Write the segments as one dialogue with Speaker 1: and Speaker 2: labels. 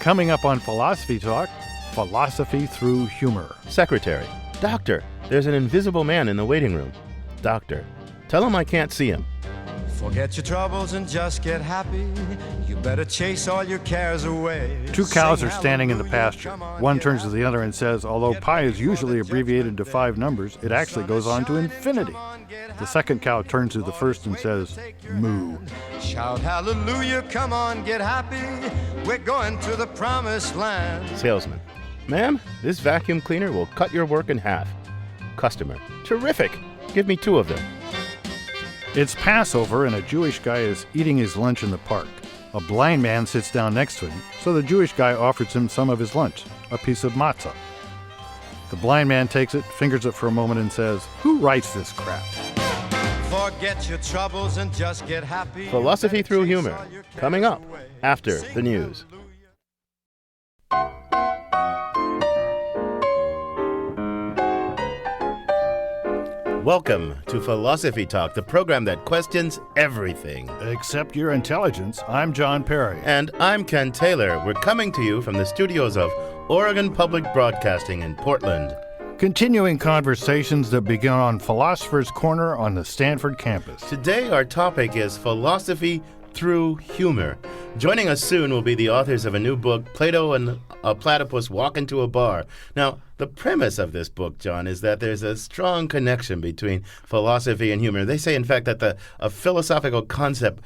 Speaker 1: Coming up on Philosophy Talk, philosophy through humor.
Speaker 2: Secretary, doctor, there's an invisible man in the waiting room. Doctor, tell him I can't see him.
Speaker 3: Forget your troubles and just get happy. You better chase all your cares away.
Speaker 1: Two cows are standing in the pasture. One turns to the other and says, although pi is usually abbreviated to 5 numbers, it actually goes on to infinity. The second cow turns to the first and says, moo.
Speaker 3: Shout hallelujah, come on, get happy. We're going to the promised land.
Speaker 2: Salesman, ma'am, this vacuum cleaner will cut your work in half. Customer, terrific. Give me 2 of them.
Speaker 1: It's Passover, and a Jewish guy is eating his lunch in the park. A blind man sits down next to him, so the Jewish guy offers him some of his lunch, a piece of matzah. The blind man takes it, fingers it for a moment, and says, "Who writes this crap?"
Speaker 3: Forget your troubles and just get happy.
Speaker 2: Philosophy through humor, coming up after the news. Welcome to Philosophy Talk, the program that questions everything.
Speaker 1: Except your intelligence. I'm John Perry.
Speaker 2: And I'm Ken Taylor. We're coming to you from the studios of Oregon Public Broadcasting in Portland.
Speaker 1: Continuing conversations that begin on Philosopher's Corner on the Stanford campus.
Speaker 2: Today our topic is philosophy through humor. Joining us soon will be the authors of a new book, Plato and a Platypus Walk into a Bar. Now, the premise of this book, John, is that there's a strong connection between philosophy and humor. They say, in fact, that a philosophical concept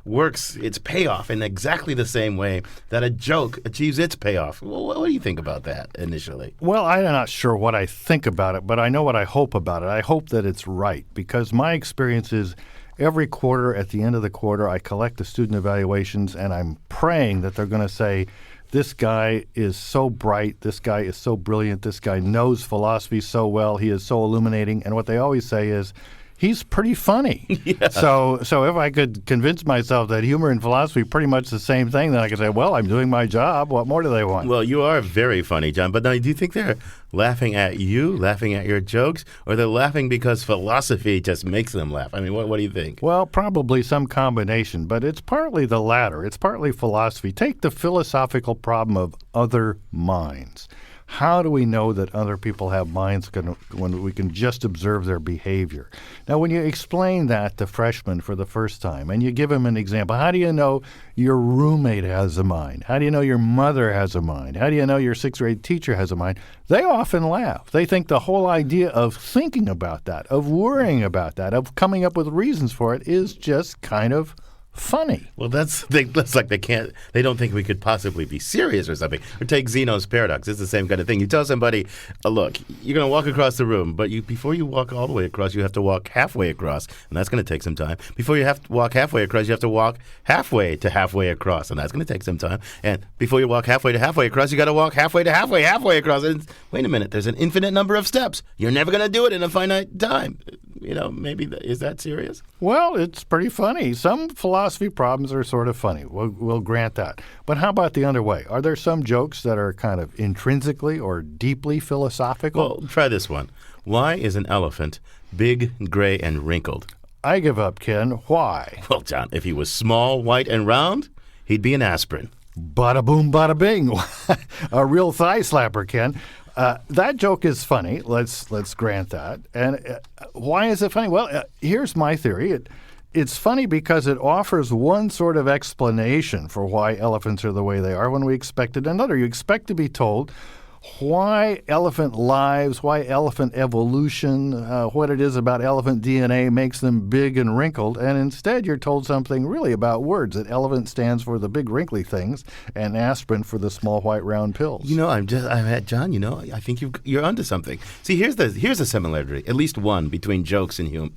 Speaker 2: works its payoff in exactly the same way that a joke achieves its payoff. What do you think about that initially?
Speaker 1: Well, I'm not sure what I think about it, but I know what I hope about it. I hope that it's right, because my experience is every quarter, at the end of the quarter, I collect the student evaluations, and I'm praying that they're going to say, this guy is so bright, this guy is so brilliant, this guy knows philosophy so well, he is so illuminating. And what they always say is, he's pretty funny.
Speaker 2: Yeah.
Speaker 1: So if I could convince myself that humor and philosophy are pretty much the same thing, then I could say, well, I'm doing my job. What more do they want?
Speaker 2: Well, you are very funny, John. But now, do you think they're laughing at you, laughing at your jokes, or they're laughing because philosophy just makes them laugh? I mean, what do you think?
Speaker 1: Well, probably some combination, but it's partly the latter. It's partly philosophy. Take the philosophical problem of other minds. How do we know that other people have minds when we can just observe their behavior? Now, when you explain that to freshmen for the first time and you give them an example, how do you know your roommate has a mind? How do you know your mother has a mind? How do you know your 6th grade teacher has a mind? They often laugh. They think the whole idea of thinking about that, of worrying about that, of coming up with reasons for it is just kind of funny.
Speaker 2: Well, that's like they don't think we could possibly be serious or something. Or take Zeno's paradox. It's the same kind of thing. You tell somebody, look, you're going to walk across the room, but before you walk all the way across, you have to walk halfway across, and that's going to take some time. Before you have to walk halfway across, you have to walk halfway across, and that's going to take some time. And before you walk halfway across, you got to walk halfway across. And wait a minute, there's an infinite number of steps. You're never going to do it in a finite time. Maybe is that serious?
Speaker 1: Well, it's pretty funny. Some philosophy problems are sort of funny. We'll grant that. But how about the other way? Are there some jokes that are kind of intrinsically or deeply philosophical?
Speaker 2: Well, try this one. Why is an elephant big, gray, and wrinkled?
Speaker 1: I give up, Ken. Why?
Speaker 2: Well, John, if he was small, white, and round, he'd be an aspirin.
Speaker 1: Bada boom, bada bing. A real thigh slapper, Ken. That joke is funny. Let's grant that. And why is it funny? Well, here's my theory. It's funny because it offers one sort of explanation for why elephants are the way they are when we expected another. You expect to be told why elephant lives, why elephant evolution, what it is about elephant DNA makes them big and wrinkled, and instead you're told something really about words, that elephant stands for the big wrinkly things and aspirin for the small white round pills.
Speaker 2: John, I think you're onto something. See, here's a similarity, at least one, between jokes and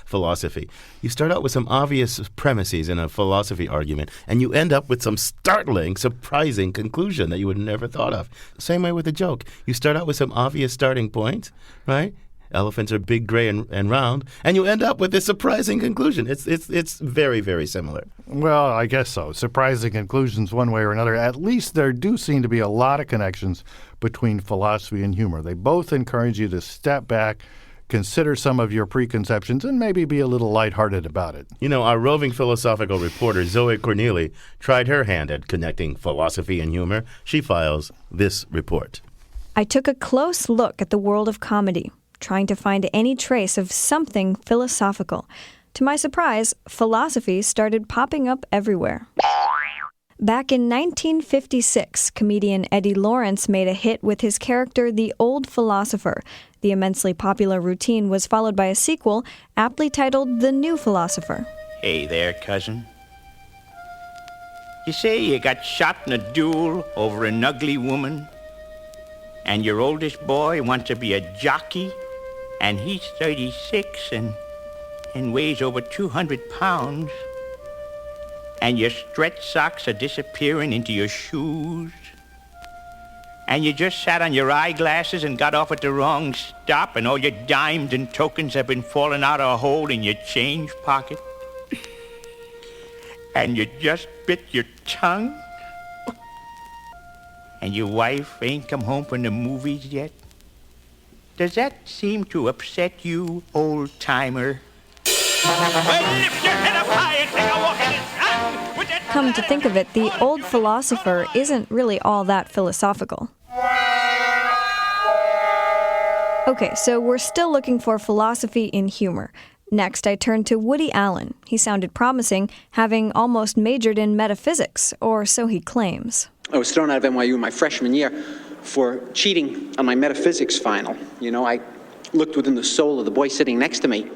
Speaker 2: philosophy. You start out with some obvious premises in a philosophy argument, and you end up with some startling, surprising conclusion that you would have never thought of. Same way with the joke. You start out with some obvious starting points, right? Elephants are big, gray, and round, and you end up with this surprising conclusion. It's very, very similar.
Speaker 1: Well, I guess so. Surprising conclusions one way or another. At least there do seem to be a lot of connections between philosophy and humor. They both encourage you to step back, consider some of your preconceptions and maybe be a little lighthearted about it.
Speaker 2: You know, our roving philosophical reporter, Zoe Corneli, tried her hand at connecting philosophy and humor. She files this report.
Speaker 4: I took a close look at the world of comedy, trying to find any trace of something philosophical. To my surprise, philosophy started popping up everywhere. Back in 1956, comedian Eddie Lawrence made a hit with his character, the Old Philosopher. The immensely popular routine was followed by a sequel, aptly titled The New Philosopher.
Speaker 5: Hey there, cousin. You say you got shot in a duel over an ugly woman, and your oldest boy wants to be a jockey, and he's 36 and weighs over 200 pounds. And your stretch socks are disappearing into your shoes. And you just sat on your eyeglasses and got off at the wrong stop, and all your dimes and tokens have been falling out of a hole in your change pocket. And you just bit your tongue. And your wife ain't come home from the movies yet. Does that seem to upset you, old-timer? Well, lift your head up high and take a walk in the sun with that...
Speaker 4: Come to think of it, the Old Philosopher isn't really all that philosophical. Okay, so we're still looking for philosophy in humor. Next, I turned to Woody Allen. He sounded promising, having almost majored in metaphysics, or so he claims.
Speaker 6: I was thrown out of NYU in my freshman year for cheating on my metaphysics final. You know, I looked within the soul of the boy sitting next to me.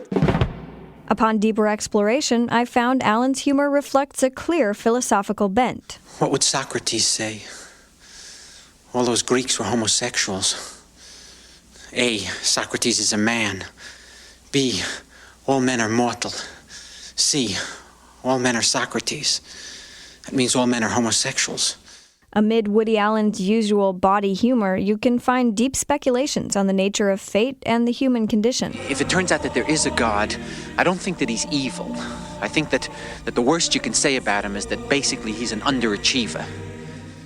Speaker 4: Upon deeper exploration, I found Allen's humor reflects a clear philosophical bent.
Speaker 6: What would Socrates say? All those Greeks were homosexuals. A, Socrates is a man. B, all men are mortal. C, all men are Socrates. That means all men are homosexuals.
Speaker 4: Amid Woody Allen's usual bawdy humor, you can find deep speculations on the nature of fate and the human condition.
Speaker 6: If it turns out that there is a God, I don't think that he's evil. I think that the worst you can say about him is that basically he's an underachiever.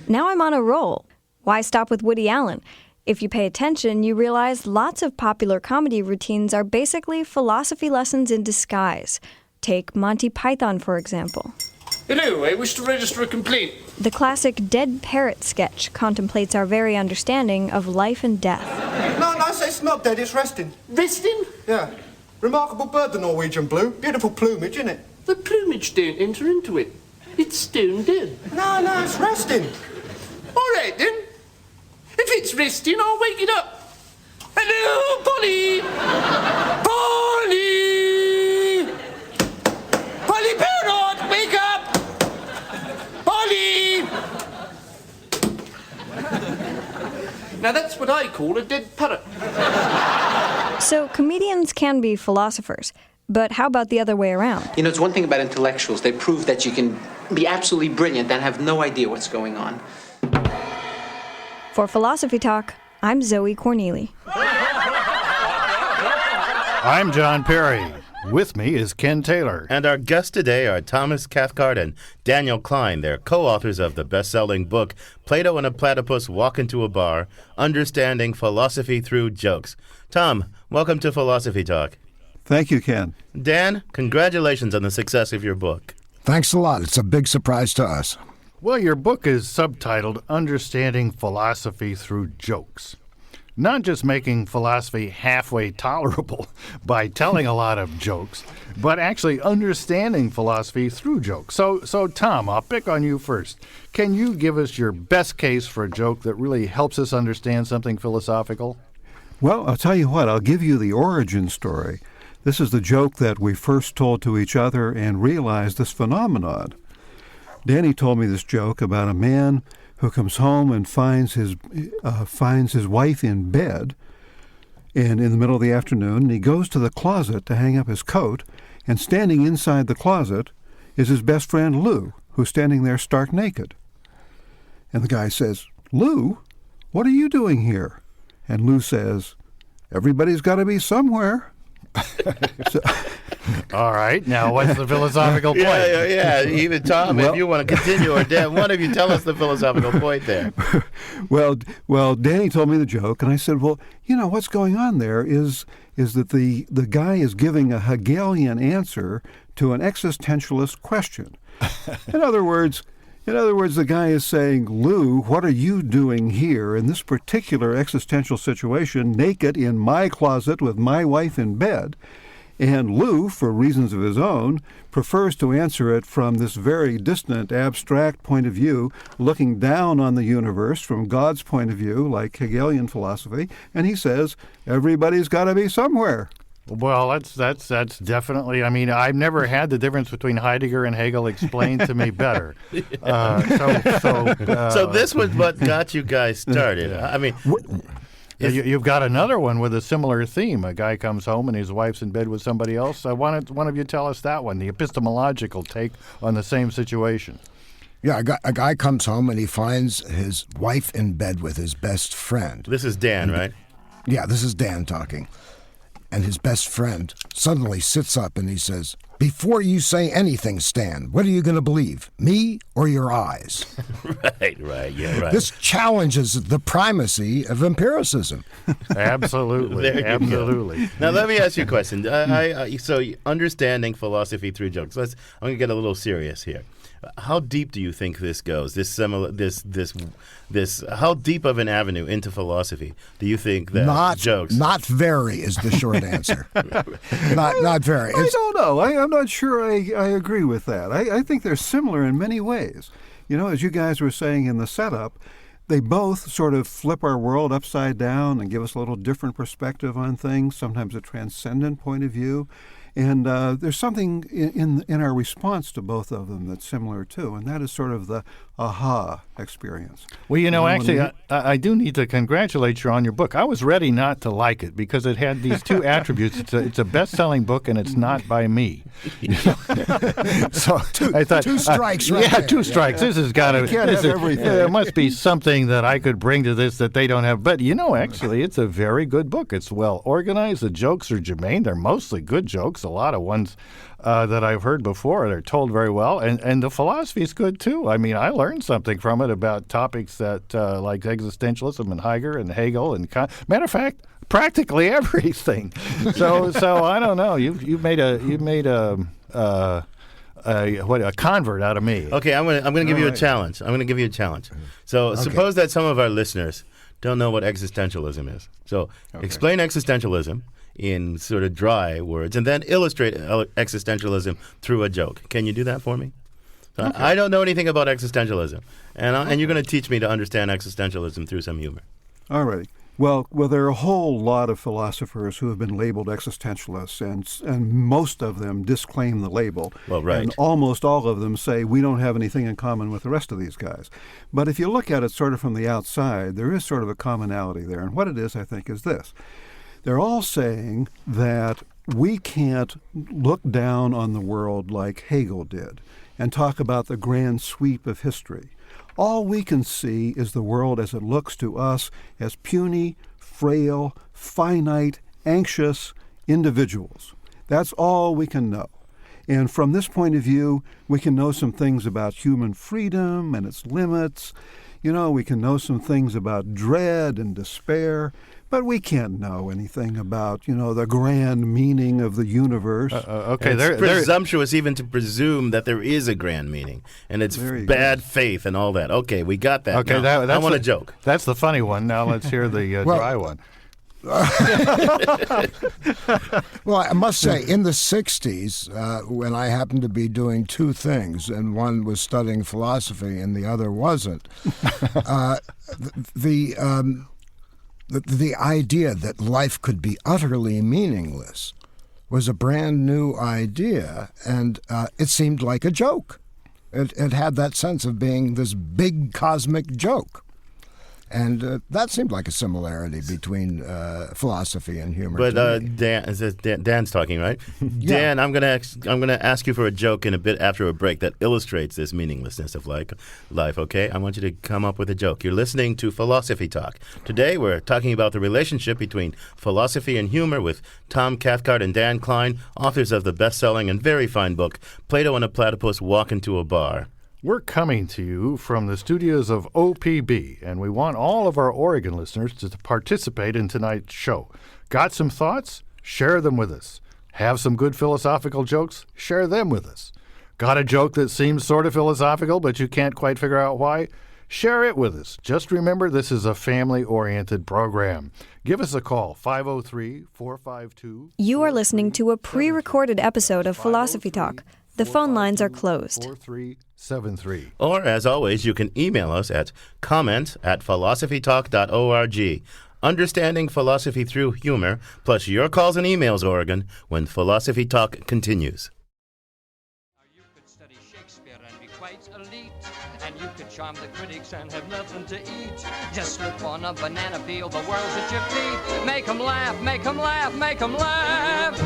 Speaker 4: Now I'm on a roll. Why stop with Woody Allen? If you pay attention, you realize lots of popular comedy routines are basically philosophy lessons in disguise. Take Monty Python, for example.
Speaker 7: Hello, I wish to register a complaint.
Speaker 4: The classic Dead Parrot sketch contemplates our very understanding of life and death.
Speaker 8: No, it's not dead, it's resting.
Speaker 7: Resting?
Speaker 8: Yeah. Remarkable bird, the Norwegian blue. Beautiful plumage, isn't it?
Speaker 7: The plumage don't enter into it. It's stone dead.
Speaker 8: No, it's resting.
Speaker 7: All right, then. If it's resting, I'll wake it up. Hello, Polly! Polly! Polly Parrot, wake up! Polly! Now that's what I call a dead parrot.
Speaker 4: So comedians can be philosophers, but how about the other way around?
Speaker 6: You know, it's one thing about intellectuals. They prove that you can be absolutely brilliant and have no idea what's going on.
Speaker 4: For Philosophy Talk, I'm Zoe Corneli.
Speaker 1: I'm John Perry. With me is Ken Taylor.
Speaker 2: And our guests today are Thomas Cathcart and Daniel Klein. They're co-authors of the best-selling book, Plato and a Platypus Walk into a Bar, Understanding Philosophy Through Jokes. Tom, welcome to Philosophy Talk.
Speaker 9: Thank you, Ken.
Speaker 2: Dan, congratulations on the success of your book.
Speaker 10: Thanks a lot. It's a big surprise to us.
Speaker 1: Well, your book is subtitled Understanding Philosophy Through Jokes. Not just making philosophy halfway tolerable by telling a lot of jokes, but actually understanding philosophy through jokes. So Tom, I'll pick on you first. Can you give us your best case for a joke that really helps us understand something philosophical?
Speaker 9: Well, I'll tell you what. I'll give you the origin story. This is the joke that we first told to each other and realized this phenomenon. Danny told me this joke about a man who comes home and finds his wife in bed, and in the middle of the afternoon, and he goes to the closet to hang up his coat, and standing inside the closet is his best friend Lou, who's standing there stark naked. And the guy says, "Lou, what are you doing here?" And Lou says, "Everybody's got to be somewhere."
Speaker 1: All right. Now, what's the philosophical point?
Speaker 2: Yeah. Even Tom, if you want to continue, or Dan, one of you tell us the philosophical point there.
Speaker 9: Well, Danny told me the joke, and I said, well, what's going on there is that the guy is giving a Hegelian answer to an existentialist question. In other words, the guy is saying, Lou, what are you doing here in this particular existential situation, naked in my closet with my wife in bed? And Lou, for reasons of his own, prefers to answer it from this very distant, abstract point of view, looking down on the universe from God's point of view, like Hegelian philosophy. And he says, everybody's got to be somewhere.
Speaker 1: Well, that's definitely. I mean, I've never had the difference between Heidegger and Hegel explained to me better.
Speaker 2: So this was what got you guys started. I mean,
Speaker 1: you've got another one with a similar theme. A guy comes home and his wife's in bed with somebody else. I wanted one of you tell us that one, the epistemological take on the same situation.
Speaker 10: Yeah, a guy comes home and he finds his wife in bed with his best friend.
Speaker 2: This is Dan, right?
Speaker 10: Yeah, this is Dan talking. And his best friend suddenly sits up and he says, before you say anything, Stan, what are you going to believe, me or your eyes?
Speaker 2: Right.
Speaker 10: This challenges the primacy of empiricism.
Speaker 1: Absolutely.
Speaker 2: Now, let me ask you a question. So understanding philosophy through jokes. I'm going to get a little serious here. How deep do you think this goes? How deep of an avenue into philosophy do you think that jokes?
Speaker 10: Not very is the short answer. not very.
Speaker 9: I don't know. I'm not sure I agree with that. I think they're similar in many ways. As you guys were saying in the setup, they both sort of flip our world upside down and give us a little different perspective on things, sometimes a transcendent point of view. And there's something in our response to both of them that's similar, too, and that is sort of the aha experience.
Speaker 1: Well, actually, I do need to congratulate you on your book. I was ready not to like it because it had these two attributes. It's a best-selling book, and it's not by me. So I thought,
Speaker 10: two strikes right
Speaker 1: Yeah,
Speaker 10: there.
Speaker 1: 2 strikes. This has got to
Speaker 9: have everything.
Speaker 1: There must be something that I could bring to this that they don't have. But, actually, it's a very good book. It's well organized. The jokes are germane. They're mostly good jokes. A lot of ones that I've heard before. They're told very well. And the philosophy is good, too. I mean, I learned something from it about topics that like existentialism and Heidegger and Hegel and matter of fact, practically everything. So I don't know. You made a convert out of me.
Speaker 2: Okay, I'm gonna give you a challenge. So suppose that some of our listeners don't know what existentialism is. So explain existentialism in sort of dry words, and then illustrate existentialism through a joke. Can you do that for me? Okay. I don't know anything about existentialism, and you're going to teach me to understand existentialism through some humor.
Speaker 9: All right. Well, there are a whole lot of philosophers who have been labeled existentialists, and most of them disclaim the label.
Speaker 2: Well, right.
Speaker 9: And almost all of them say we don't have anything in common with the rest of these guys. But if you look at it sort of from the outside, there is sort of a commonality there. And what it is, I think, is this. They're all saying that we can't look down on the world like Hegel did and talk about the grand sweep of history. All we can see is the world as it looks to us as puny, frail, finite, anxious individuals. That's all we can know. And from this point of view, we can know some things about human freedom and its limits. We can know some things about dread and despair. But we can't know anything about, the grand meaning of the universe.
Speaker 1: Okay,
Speaker 2: it's presumptuous even to presume that there is a grand meaning, and it's bad faith and all that. Okay, we got that.
Speaker 1: Okay,
Speaker 2: now,
Speaker 1: that's
Speaker 2: I want a joke.
Speaker 1: That's the funny one. Now let's hear the dry one.
Speaker 10: Well, I must say, in the 60s, when I happened to be doing two things, and one was studying philosophy and the other wasn't, the idea that life could be utterly meaningless was a brand new idea, and it seemed like a joke. It had that sense of being this big cosmic joke. And that seemed like a similarity between philosophy and humor.
Speaker 2: But Dan's talking, right?
Speaker 10: Yeah.
Speaker 2: Dan, I'm gonna ask you for a joke in a bit after a break that illustrates this meaninglessness of life. Okay, I want you to come up with a joke. You're listening to Philosophy Talk. Today we're talking about the relationship between philosophy and humor with Tom Cathcart and Dan Klein, authors of the best-selling and very fine book Plato and a Platypus Walk into a Bar.
Speaker 1: We're coming to you from the studios of OPB, and we want all of our Oregon listeners to participate in tonight's show. Got some thoughts? Share them with us. Have some good philosophical jokes? Share them with us. Got a joke that seems sort of philosophical, but you can't quite figure out why? Share it with us. Just remember, this is a family-oriented program. Give us a call, 503-452...
Speaker 4: You are listening to a pre-recorded episode of Philosophy Talk. The phone lines are closed.
Speaker 1: 4373.
Speaker 2: Or, as always, you can email us at comment@philosophytalk.org. Understanding philosophy through humor, plus your calls and emails, Oregon, when Philosophy Talk continues.
Speaker 11: You could study Shakespeare and be quite elite, and you could charm the critics and have nothing to eat. Just slip on a banana peel, the world's at your feet. Make 'em laugh, make 'em laugh, make 'em laugh.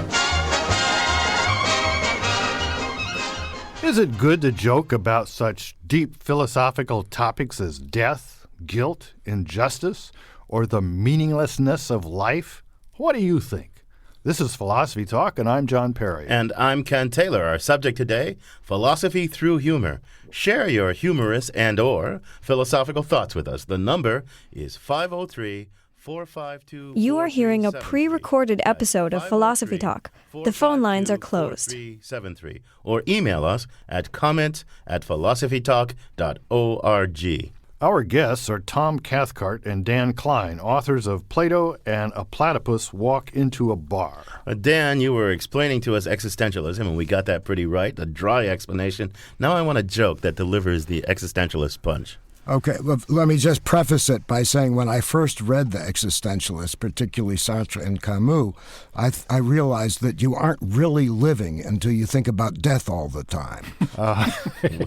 Speaker 1: Is it good to joke about such deep philosophical topics as death, guilt, injustice, or the meaninglessness of life? What do you think? This is Philosophy Talk, and I'm John Perry.
Speaker 2: And I'm Ken Taylor. Our subject today, philosophy through humor. Share your humorous and or philosophical thoughts with us. The number is 503-452...
Speaker 4: You are hearing a pre-recorded episode of Philosophy Talk. The phone lines are closed.
Speaker 2: 4373. Or email us at comment@philosophytalk.org.
Speaker 1: Our guests are Tom Cathcart and Dan Klein, authors of Plato and a Platypus Walk into a Bar.
Speaker 2: Dan, you were explaining to us existentialism, and we got that pretty right, a dry explanation. Now I want a joke that delivers the existentialist punch.
Speaker 10: Okay, well, let me just preface it by saying when I first read the existentialists, particularly Sartre and Camus, I realized that you aren't really living until you think about death all the time.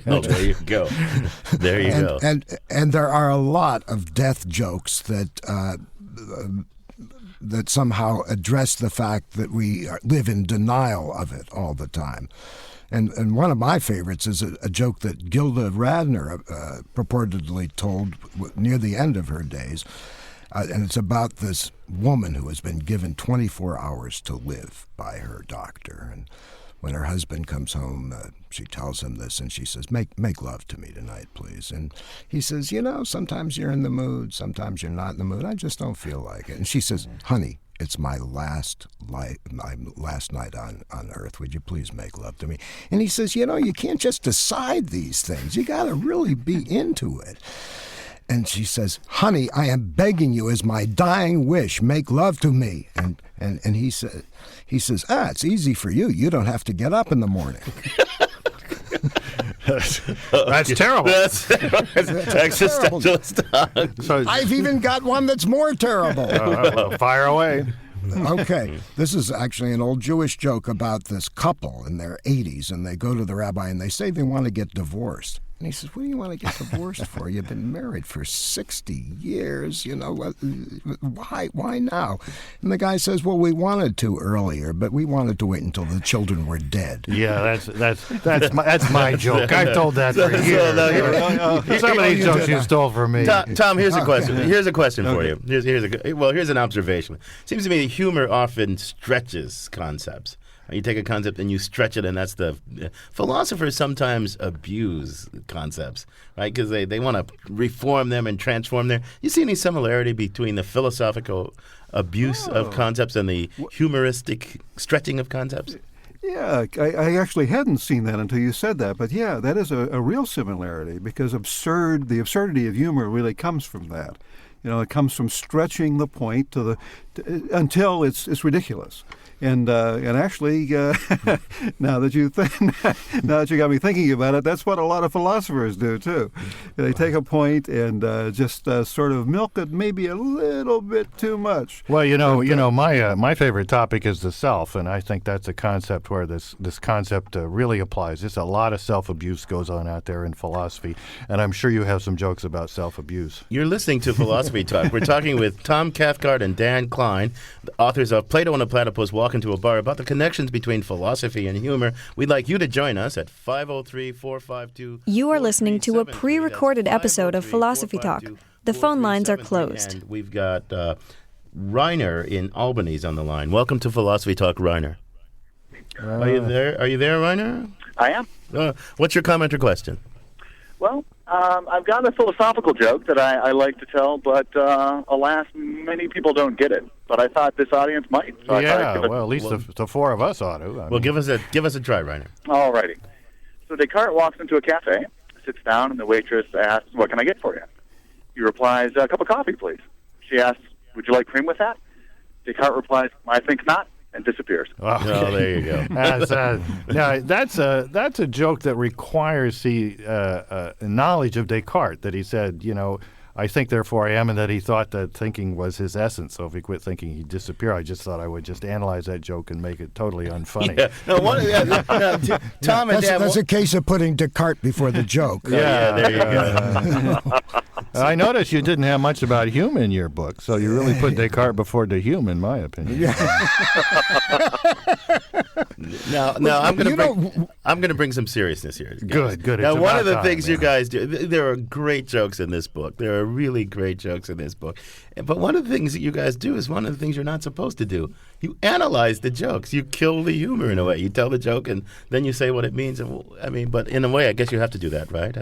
Speaker 2: Well, there you go. There you go.
Speaker 10: And there are a lot of death jokes that somehow address the fact that we live in denial of it all the time. And one of my favorites is a joke that Gilda Radner purportedly told near the end of her days. And it's about this woman who has been given 24 hours to live by her doctor. And when her husband comes home, she tells him this, and she says, make love to me tonight, please. And he says, sometimes you're in the mood, sometimes you're not in the mood. I just don't feel like it. And she says, honey, it's my last night on earth. Would you please make love to me? And he says, you can't just decide these things. You got to really be into it. And she says, honey, I am begging you as my dying wish, make love to me. And he says, it's easy for you. You don't have to get up in the morning.
Speaker 1: That's terrible.
Speaker 2: That's existentialist talk.
Speaker 1: So,
Speaker 10: I've even got one that's more terrible.
Speaker 1: Fire away.
Speaker 10: Okay, this is actually an old Jewish joke about this couple in their 80s, and they go to the rabbi and they say they want to get divorced. And he says, what do you want to get divorced for? You've been married for 60 years, why now? And the guy says, well, we wanted to earlier, but we wanted to wait until the children were dead.
Speaker 1: Yeah, that's my joke. I've told that for years. Some of these jokes you stole from me.
Speaker 2: Tom, here's a question. Here's a question for you. Here's an observation. Seems to me that humor often stretches concepts. You take a concept and you stretch it, and that's the philosophers sometimes abuse concepts, right? Because they want to reform them and transform them. You see any similarity between the philosophical abuse of concepts and the humoristic stretching of concepts?
Speaker 9: Yeah, I actually hadn't seen that until you said that. But yeah, that is a real similarity because the absurdity of humor really comes from that. It comes from stretching the point to until it's ridiculous. And actually, now that you got me thinking about it, that's what a lot of philosophers do too. They take a point and just sort of milk it maybe a little bit too much.
Speaker 1: Well, my favorite topic is the self, and I think that's a concept where this concept really applies. There's a lot of self-abuse goes on out there in philosophy, and I'm sure you have some jokes about self-abuse.
Speaker 2: You're listening to Philosophy Talk. We're talking with Tom Cathcart and Dan Klein, the authors of Plato and the Platypus Walk into a Bar, about the connections between philosophy and humor. We'd like you to join us at 503-452.
Speaker 4: You are listening to a pre-recorded episode of Philosophy Talk. The phone lines are closed.
Speaker 2: And we've got Reiner in Albany's on the line. Welcome to Philosophy Talk, Reiner. Are you there? Are you there, Reiner?
Speaker 12: I am.
Speaker 2: What's your comment or question?
Speaker 12: Well, I've got a philosophical joke that I like to tell, but alas, many people don't get it. But I thought this audience might. So
Speaker 1: at least the four of us ought to.
Speaker 2: Give us a try, Reiner.
Speaker 12: All righty. So Descartes walks into a cafe, sits down, and the waitress asks, "What can I get for you?" He replies, "A cup of coffee, please." She asks, "Would you like cream with that?" Descartes replies, "I think not," and disappears.
Speaker 2: Oh, there you go.
Speaker 1: That's a joke that requires the knowledge of Descartes, that he said, I think, therefore I am, and that he thought that thinking was his essence. So if he quit thinking, he'd disappear. I just thought I would just analyze that joke and make it totally unfunny.
Speaker 2: Yeah. Tom and Dan,
Speaker 10: that's a case of putting Descartes before the joke.
Speaker 2: There you go.
Speaker 1: I noticed you didn't have much about Hume in your book, so you really put Descartes before de Hume, in my opinion.
Speaker 2: Now I'm going to bring some seriousness here. Guys.
Speaker 1: Good.
Speaker 2: Now, one of the things you guys do, there are great jokes in this book. There are really great jokes in this book. But one of the things that you guys do is one of the things you're not supposed to do. You analyze the jokes. You kill the humor in a way. You tell the joke and then you say what it means. But in a way, I guess you have to do that, right?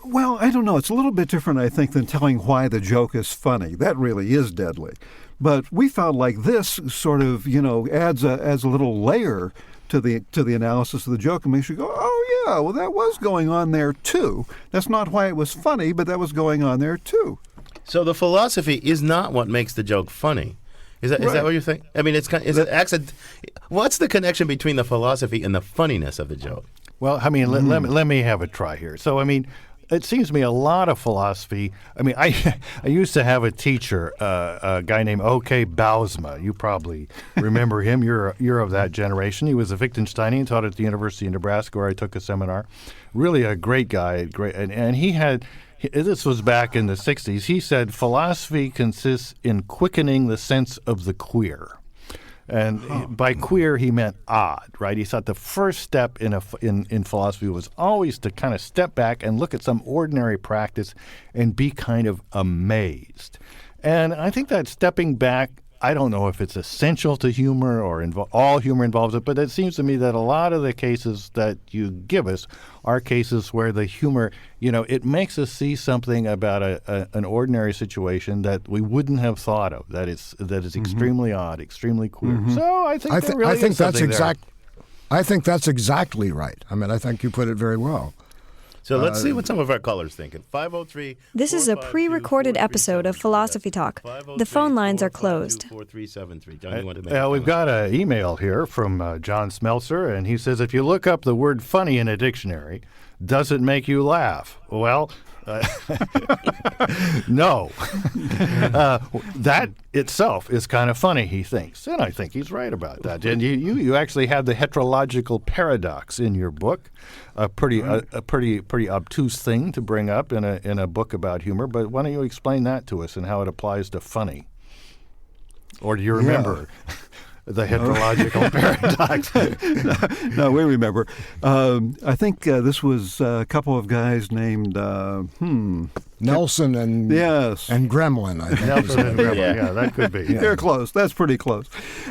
Speaker 9: Well, I don't know. It's a little bit different, I think, than telling why the joke is funny. That really is deadly. But we found like this sort of, adds a little layer to the analysis of the joke and makes you go, oh yeah, well that was going on there too. That's not why it was funny, but that was going on there too.
Speaker 2: So the philosophy is not what makes the joke funny. Is that what you think? What's the connection between the philosophy and the funniness of the joke?
Speaker 1: Well, let me have a try here. So, it seems to me a lot of philosophy. I used to have a teacher, a guy named O.K. Bousma. You probably remember him. You're of that generation. He was a Wittgensteinian, taught at the University of Nebraska, where I took a seminar. Really a great guy. And he had. This was back in the 60s. He said philosophy consists in quickening the sense of the queer. And by queer, he meant odd, right? He thought the first step in philosophy was always to kind of step back and look at some ordinary practice and be kind of amazed. And I think that stepping back, I don't know if it's essential to humor or all humor involves it, but it seems to me that a lot of the cases that you give us are cases where the humor, it makes us see something about an ordinary situation that we wouldn't have thought of, that is extremely odd, extremely queer. Mm-hmm. So I think
Speaker 10: I think that's exactly right. I think you put it very well.
Speaker 2: So let's see what some of our callers think. At 503.
Speaker 4: This is a pre-recorded episode of Philosophy Talk. The phone lines are closed.
Speaker 1: We've got an email here from John Smeltzer, and he says, if you look up the word funny in a dictionary, does it make you laugh? Well, no. That itself is kind of funny, he thinks, and I think he's right about that. And you actually have the heterological paradox in your book, a pretty obtuse thing to bring up in a book about humor. But why don't you explain that to us and how it applies to funny? Or do you remember? Yeah. The heterological paradox.
Speaker 9: No, we remember. I think this was a couple of guys named
Speaker 10: Nelson and Gremlin. I think.
Speaker 1: Nelson and Gremlin. Yeah, that could be.
Speaker 9: Yeah. They're close. That's pretty close.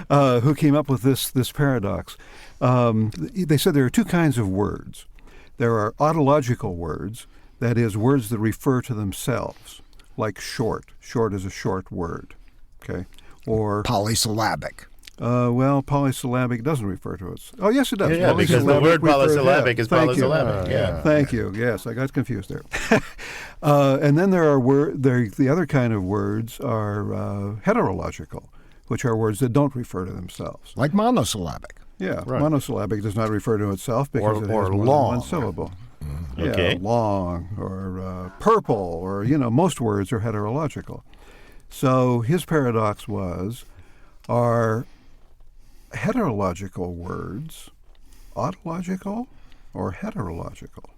Speaker 9: Who came up with this paradox? They said there are two kinds of words. There are autological words, that is, words that refer to themselves, like short. Short is a short word. Okay. Or
Speaker 10: polysyllabic.
Speaker 9: Polysyllabic doesn't refer to it. Oh, yes, it does.
Speaker 2: Yeah, because the word polysyllabic is polysyllabic. Yeah.
Speaker 9: Thank you. Yes, I got confused there. And then there are the other kind of words are heterological, which are words that don't refer to themselves.
Speaker 10: Like monosyllabic.
Speaker 9: Yeah,
Speaker 1: Right.
Speaker 9: monosyllabic does not refer to itself because it has
Speaker 1: or
Speaker 9: more than
Speaker 1: long.
Speaker 9: one syllable.
Speaker 2: Okay.
Speaker 9: Yeah, long or purple or, most words are heterological. So his paradox was, are heterological words autological or heterological?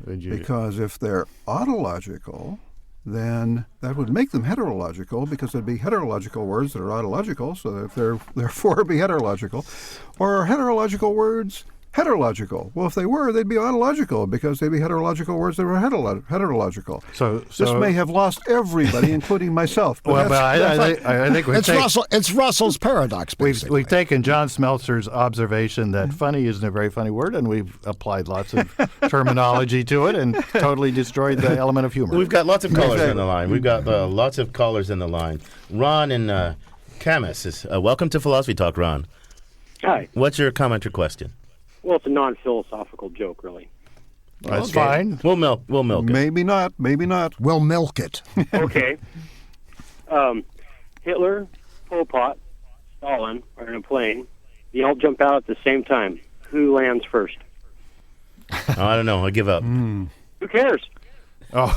Speaker 9: Because if they're autological, then that would make them heterological because there'd be heterological words that are autological, so if they're therefore be heterological. Or are heterological words heterological? Well, if they were, they'd be autological because they'd be heterological words that were heterological.
Speaker 1: So
Speaker 9: this may have lost everybody, including myself.
Speaker 1: Well, but I think
Speaker 10: it's Russell's paradox, basically.
Speaker 1: We've taken John Smeltzer's observation that funny isn't a very funny word, and we've applied lots of terminology to it and totally destroyed the element of humor.
Speaker 2: We've got lots of callers on the line. We've got lots of callers in the line. Ron in Camas is welcome to Philosophy Talk, Ron.
Speaker 13: Hi.
Speaker 2: What's your comment or question?
Speaker 13: Well, it's a non-philosophical joke, really.
Speaker 1: That's fine.
Speaker 2: We'll milk it.
Speaker 9: Maybe not.
Speaker 10: We'll milk it.
Speaker 13: Okay. Hitler, Pol Pot, Stalin are in a plane. They all jump out at the same time. Who lands first?
Speaker 2: I don't know. I give up.
Speaker 13: Who cares?
Speaker 1: Oh.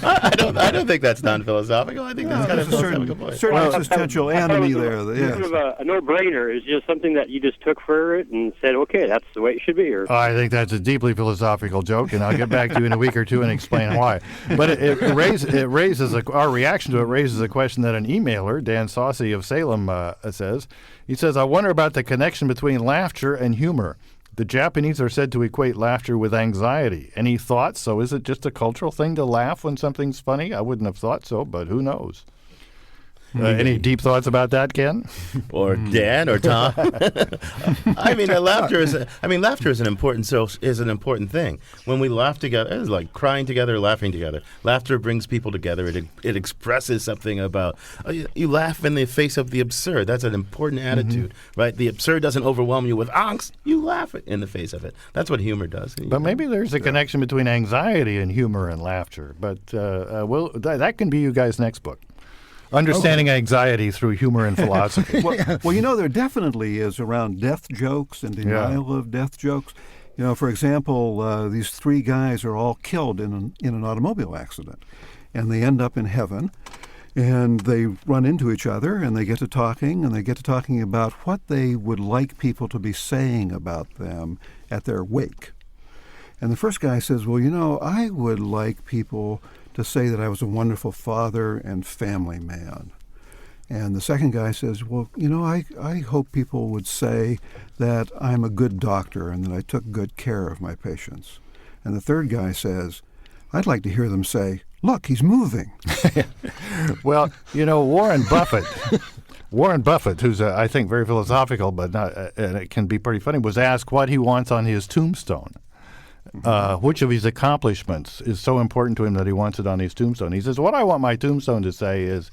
Speaker 2: I don't think that's non-philosophical. I think that's kind of a philosophical point.
Speaker 9: Certain existential enemy there.
Speaker 13: It's sort of a no-brainer. It's just something that you just took for it and said, okay, that's the way it should be. Or
Speaker 1: I think that's a deeply philosophical joke, and I'll get back to you in a week or two and explain why. But our reaction to it raises a question that an emailer, Dan Saucy of Salem, says. He says, I wonder about the connection between laughter and humor. The Japanese are said to equate laughter with anxiety. Any thoughts? So is it just a cultural thing to laugh when something's funny? I wouldn't have thought so, but who knows? Any deep thoughts about that, Ken?
Speaker 2: Or Dan or Tom? Laughter is an important thing. When we laugh together, it's like crying together, laughing together. Laughter brings people together. It expresses something about you laugh in the face of the absurd. That's an important attitude, right? The absurd doesn't overwhelm you with angst. You laugh in the face of it. That's what humor does.
Speaker 1: But maybe there's a connection between anxiety and humor and laughter. But that can be you guys' next book. Understanding anxiety through humor and philosophy.
Speaker 9: Well, there definitely is around death jokes and denial of death jokes. For example, these three guys are all killed in an automobile accident, and they end up in heaven, and they run into each other, and they get to talking, about what they would like people to be saying about them at their wake. And the first guy says, well, I would like people to say that I was a wonderful father and family man. And the second guy says, well, I hope people would say that I'm a good doctor and that I took good care of my patients. And the third guy says, I'd like to hear them say, look, he's moving.
Speaker 1: Well, Warren Buffett, who's, I think, very philosophical, but not, and it can be pretty funny, was asked what he wants on his tombstone. Which of his accomplishments is so important to him that he wants it on his tombstone? He says, what I want my tombstone to say is,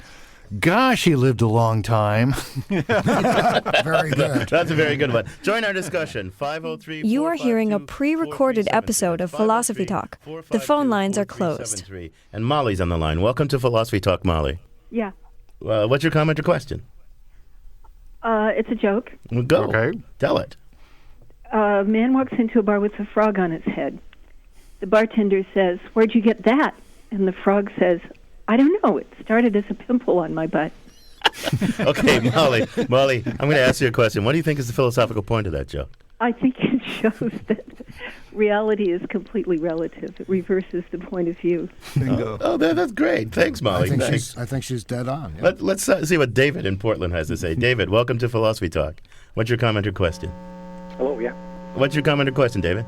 Speaker 1: gosh, he lived a long time.
Speaker 10: Very good.
Speaker 2: That's a very good one. Join our discussion, 503.
Speaker 4: You are hearing a pre-recorded episode of Philosophy Talk. The phone lines are closed.
Speaker 2: And Molly's on the line. Welcome to Philosophy Talk, Molly.
Speaker 14: Yeah.
Speaker 2: What's your comment or question?
Speaker 14: It's a joke.
Speaker 2: Well, go.
Speaker 1: Okay.
Speaker 2: Tell it.
Speaker 14: A man walks into a bar with a frog on its head. The bartender says, where'd you get that? And the frog says, I don't know. It started as a pimple on my butt.
Speaker 2: Okay, Molly, I'm going to ask you a question. What do you think is the philosophical point of that joke?
Speaker 14: I think it shows that reality is completely relative. It reverses the point of view.
Speaker 2: Oh, that's great. Thanks, Molly.
Speaker 10: I think she's dead on. Yeah.
Speaker 2: Let's see what David in Portland has to say. David, welcome to Philosophy Talk. What's your comment or question?
Speaker 15: Hello, yeah.
Speaker 2: What's your comment or question, David?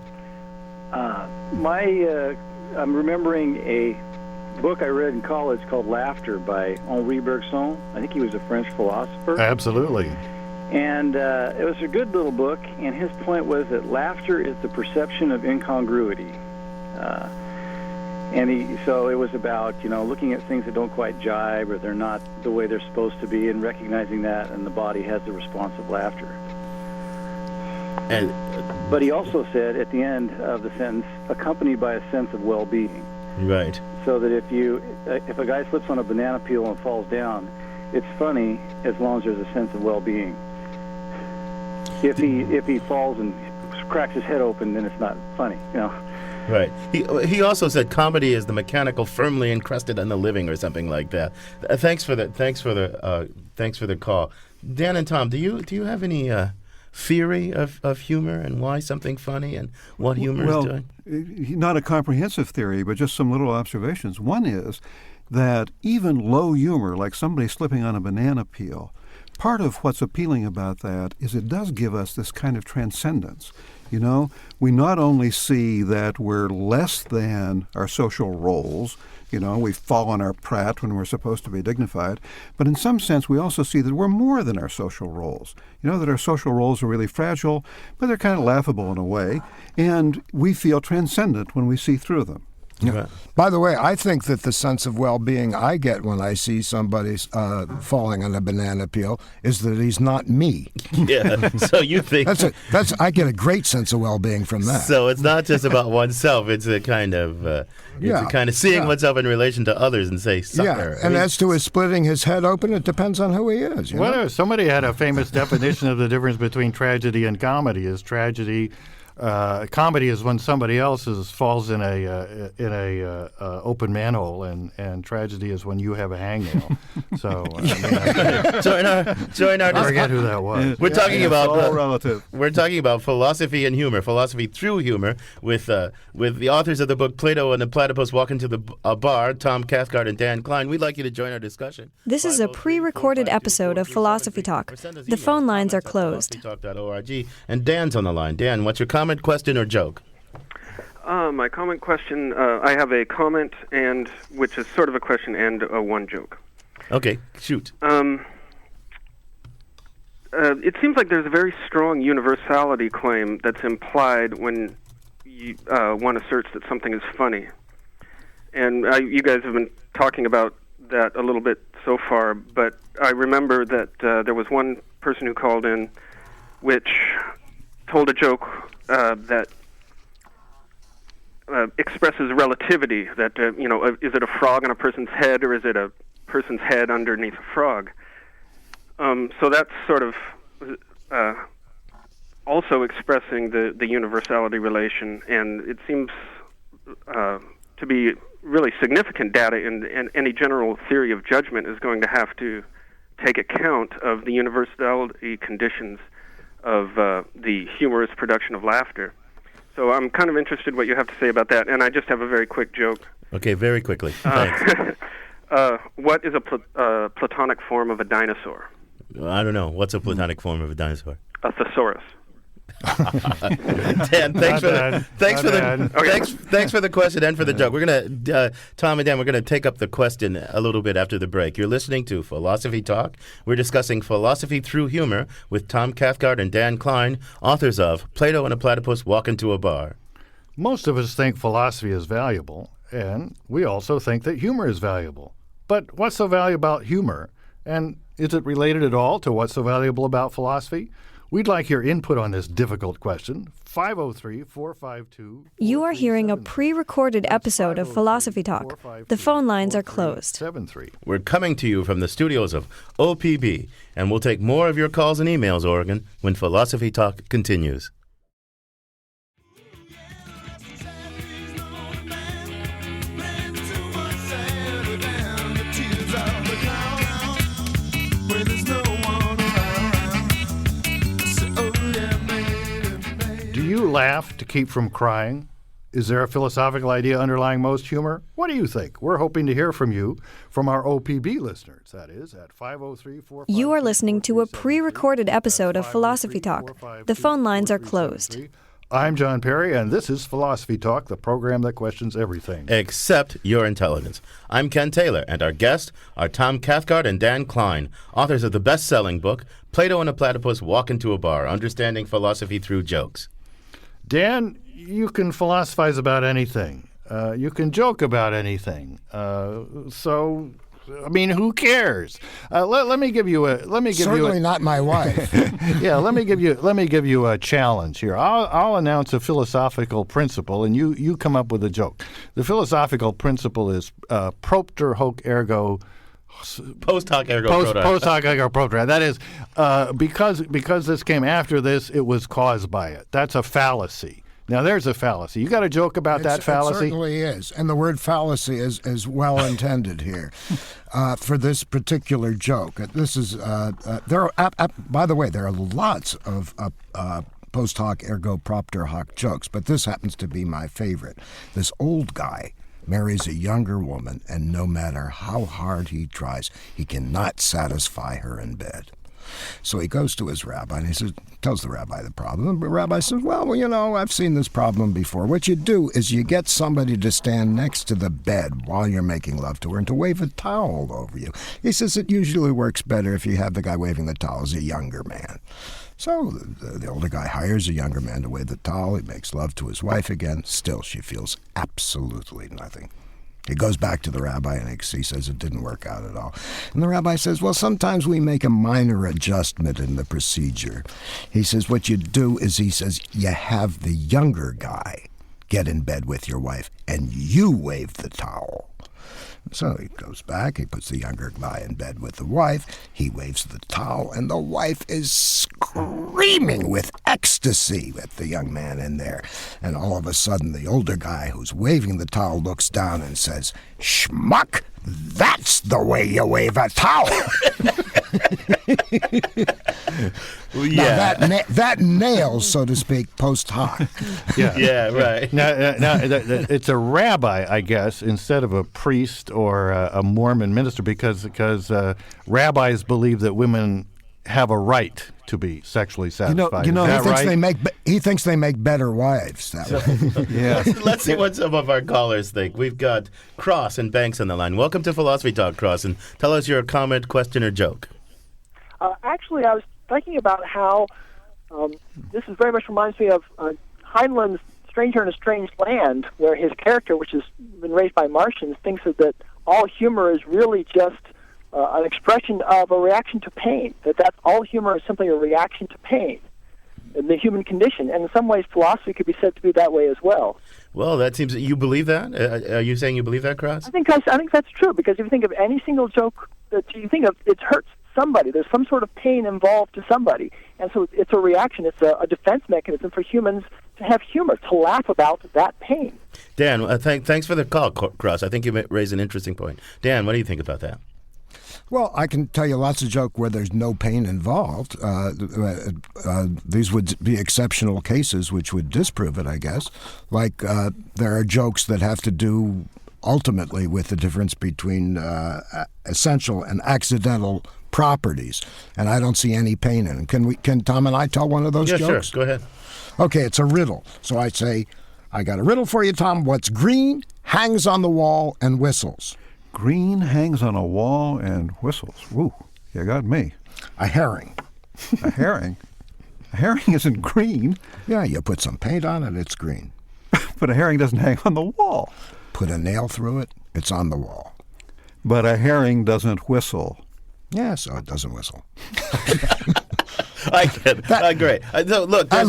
Speaker 15: I'm remembering a book I read in college called Laughter by Henri Bergson. I think he was a French philosopher.
Speaker 1: Absolutely.
Speaker 15: And it was a good little book, and his point was that laughter is the perception of incongruity. So it was about, looking at things that don't quite jibe or they're not the way they're supposed to be and recognizing that, and the body has the response of laughter. But he also said at the end of the sentence, accompanied by a sense of well-being.
Speaker 2: Right.
Speaker 15: So that if a guy slips on a banana peel and falls down, it's funny as long as there's a sense of well-being. If he falls and cracks his head open, then it's not funny, you know.
Speaker 2: Right. He also said comedy is the mechanical firmly encrusted in the living, or something like that. Thanks for the call, Dan and Tom. Do you have any theory of humor and why something funny and what humor is doing?
Speaker 9: Not a comprehensive theory, but just some little observations. One is that even low humor, like somebody slipping on a banana peel, part of what's appealing about that is it does give us this kind of transcendence. You know, we not only see that we're less than our social roles, you know, we fall on our prat when we're supposed to be dignified, but in some sense we also see that we're more than our social roles. You know, that our social roles are really fragile, but they're kind of laughable in a way, and we feel transcendent when we see through them.
Speaker 10: Yeah. By the way, I think that the sense of well-being I get when I see somebody falling on a banana peel is that he's not me.
Speaker 2: Yeah. So you think
Speaker 10: I get a great sense of well-being from that.
Speaker 2: So it's not just about oneself; it's a kind of seeing oneself in relation to others and say sucker.
Speaker 10: Yeah. And as to his splitting his head open, it depends on who he is.
Speaker 1: Well, somebody had a famous definition of the difference between tragedy and comedy. Is tragedy. Comedy is when somebody else falls in a open manhole, and tragedy is when you have a hangnail. So
Speaker 2: join our.
Speaker 1: I forget who that was.
Speaker 2: We're talking about
Speaker 9: all relative.
Speaker 2: We're talking about philosophy and humor, philosophy through humor, with the authors of the book Plato and the Platypus Walk into a Bar, Tom Cathcart and Dan Klein. We'd like you to join our discussion.
Speaker 4: This is a pre-recorded episode of Philosophy Talk. The phone lines are closed.
Speaker 2: philosophytalk.org, and Dan's on the line. Dan, what's your comment, question, or joke?
Speaker 16: My comment, question, I have a comment, and which is sort of a question and one joke.
Speaker 2: Okay, shoot.
Speaker 16: It seems like there's a very strong universality claim that's implied when one asserts that something is funny. And you guys have been talking about that a little bit so far, but I remember that there was one person who called in which told a joke that expresses relativity, that, is it a frog on a person's head or is it a person's head underneath a frog? So that's sort of also expressing the universality relation, and it seems to be really significant data, and any general theory of judgment is going to have to take account of the universality conditions of the humorous production of laughter. So I'm kind of interested what you have to say about that, and I just have a very quick joke.
Speaker 2: Okay, very quickly. Thanks.
Speaker 16: What is a platonic form of a dinosaur?
Speaker 2: I don't know. What's a platonic form of a dinosaur?
Speaker 16: A thesaurus.
Speaker 2: Dan, thanks for the question and for the joke. We're gonna Tom and Dan, we're gonna take up the question a little bit after the break. You're listening to Philosophy Talk. We're discussing philosophy through humor with Tom Cathcart and Dan Klein, authors of Plato and a Platypus Walk into a Bar.
Speaker 1: Most of us think philosophy is valuable, and we also think that humor is valuable. But what's so valuable about humor? And is it related at all to what's so valuable about philosophy? We'd like your input on this difficult question. 503-452...
Speaker 4: You are hearing a pre-recorded episode of Philosophy Talk. The phone lines are closed.
Speaker 2: We're coming to you from the studios of OPB, and we'll take more of your calls and emails, Oregon, when Philosophy Talk continues.
Speaker 1: Do you laugh to keep from crying? Is there a philosophical idea underlying most humor? What do you think? We're hoping to hear from you, from our OPB listeners. That is at 503-452...
Speaker 4: You are listening to a pre-recorded episode of Philosophy Talk. The phone lines are closed.
Speaker 1: I'm John Perry, and this is Philosophy Talk, the program that questions everything.
Speaker 2: Except your intelligence. I'm Ken Taylor, and our guests are Tom Cathcart and Dan Klein, authors of the best-selling book, Plato and a Platypus Walk into a Bar, Understanding Philosophy Through Jokes.
Speaker 1: Dan, you can philosophize about anything. You can joke about anything. So I mean, who cares? Let me give you a.
Speaker 10: Certainly not my wife.
Speaker 1: Yeah, let me give you a challenge here. I'll announce a philosophical principle, and you come up with a joke. The philosophical principle is propter hoc ergo.
Speaker 2: Post hoc ergo propter.
Speaker 1: Post hoc ergo propter. That is, because this came after this, it was caused by it. That's a fallacy. Now, there's a fallacy. You got a joke about that fallacy?
Speaker 10: It certainly is. And the word fallacy is well intended here for this particular joke. This is, by the way, there are lots of post hoc ergo propter hoc jokes, but this happens to be my favorite. This old guy marries a younger woman, and no matter how hard he tries, he cannot satisfy her in bed. So he goes to his rabbi, and he tells the rabbi the problem. The rabbi says, well, you know, I've seen this problem before. What you do is you get somebody to stand next to the bed while you're making love to her and to wave a towel over you. He says it usually works better if you have the guy waving the towel as a younger man. So the older guy hires a younger man to wave the towel. He makes love to his wife again. Still, she feels absolutely nothing. He goes back to the rabbi, and he says it didn't work out at all. And the rabbi says, well, sometimes we make a minor adjustment in the procedure. He says, what you do is, he says, you have the younger guy get in bed with your wife, and you wave the towel. So he goes back, he puts the younger guy in bed with the wife, he waves the towel, and the wife is screaming with ecstasy at the young man in there. And all of a sudden, the older guy who's waving the towel looks down and says, "Schmuck, that's the way you wave a towel."
Speaker 2: Well, yeah.
Speaker 10: Now that nails, so to speak, post hoc.
Speaker 2: Yeah, right.
Speaker 1: Now, it's a rabbi, I guess, instead of a priest or a Mormon minister, because rabbis believe that women have a right to be sexually satisfied.
Speaker 10: He thinks they make better wives that way.
Speaker 1: Yeah.
Speaker 2: Let's see what some of our callers think. We've got Cross and Banks on the line. Welcome to Philosophy Talk, Cross, and tell us your comment, question, or joke.
Speaker 17: Actually, I was thinking about how this is very much reminds me of Heinlein's Stranger in a Strange Land, where his character, which has been raised by Martians, thinks that all humor is really just an expression of a reaction to pain, that all humor is simply a reaction to pain in the human condition. And in some ways, philosophy could be said to be that way as well.
Speaker 2: Well, that seems... You believe that? Are you saying you believe that, Cross?
Speaker 17: I think that's true, because if you think of any single joke that you think of, it hurts somebody. There's some sort of pain involved to somebody. And so it's a reaction. It's a defense mechanism for humans to have humor, to laugh about that pain.
Speaker 2: Dan, thanks for the call, Cross. I think you raised an interesting point. Dan, what do you think about that?
Speaker 10: Well, I can tell you lots of jokes where there's no pain involved. These would be exceptional cases which would disprove it, I guess. Like there are jokes that have to do ultimately with the difference between essential and accidental properties, and I don't see any pain in them. Can Tom and I tell one of those jokes?
Speaker 2: Yeah, sure. Go ahead.
Speaker 10: Okay, it's a riddle. So I say, I got a riddle for you, Tom. What's green, hangs on the wall, and whistles?
Speaker 9: Green, hangs on a wall, and whistles. Woo, you got me.
Speaker 10: A herring.
Speaker 9: A herring? A herring isn't green.
Speaker 10: Yeah, you put some paint on it, it's green.
Speaker 9: But a herring doesn't hang on the wall.
Speaker 10: Put a nail through it, it's on the wall.
Speaker 9: But a herring doesn't whistle.
Speaker 10: Yeah, so it doesn't whistle.
Speaker 2: I get it. Great. Look,
Speaker 10: I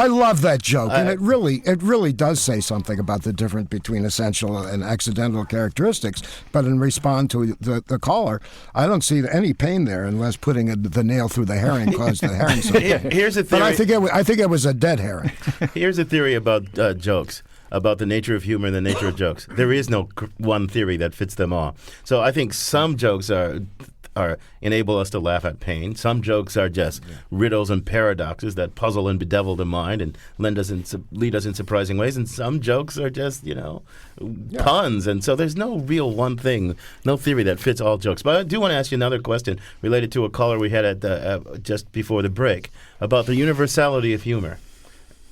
Speaker 10: love that joke, and it really does say something about the difference between essential and accidental characteristics. But in response to the caller, I don't see any pain there unless putting the nail through the herring caused the herring.
Speaker 2: Here's a theory.
Speaker 10: But I think it was a dead herring.
Speaker 2: Here's a theory about jokes. About the nature of humor and the nature of jokes. There is no one theory that fits them all. So I think some jokes are enable us to laugh at pain. Some jokes are just riddles and paradoxes that puzzle and bedevil the mind and lead us in surprising ways. And some jokes are just, puns. And so there's no real one thing, no theory that fits all jokes. But I do want to ask you another question related to a caller we had at just before the break about the universality of humor.